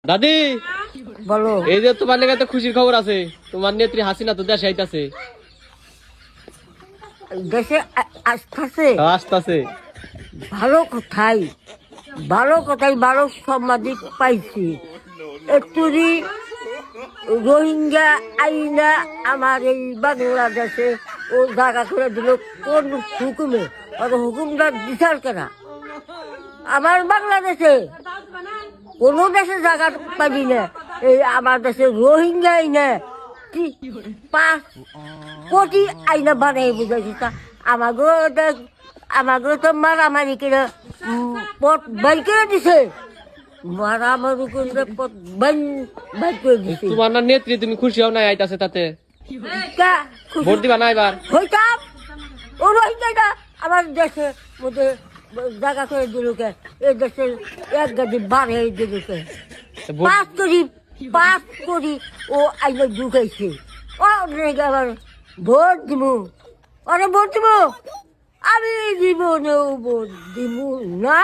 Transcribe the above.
দাদি বলো এই যে তোমার লেগে তো খুশির খবর আছে, তোমার নেত্রী হাসিনা তো দেশে আইতাছে। দেশে আসতেছে আসতেছে। ভালো কথাই ভালো সাংবাদিক পাইছি। একটুরি রোহিঙ্গা আইনা আমার এই বাংলাদেশে ও জায়গা করে দিল কোন হুকুমে? আর হুকুমটা বিচার কেনা আমার বাংলাদেশে কোনো দেশে জায়গা পাবি না। এই আমার দেশে রোহিঙ্গা আইনা 5 কোটি আইনা বানাই বুঝাইছি। তা আমাকে তো মারামারি করে পথ বাই করে দিছে, মারামারি করে পথ বাই করে দিছে। তোমার না নেত্রী, তুমি খুশি হও না আইতাছে তাতে? তা ভোট দিবা না এবার? হইতাম ও রোহিঙ্গাটা আমার দেশের মধ্যে জায়গা করে দিলুকে, এই দেশের এক গাড়ি বাড়ে দিলুকে 5 কোটি ও আইনে ঢুকাইছে। ও আবার ভোট দিব, অনেক ভোট দিব, আমি জীবনেও ভোট দিব না।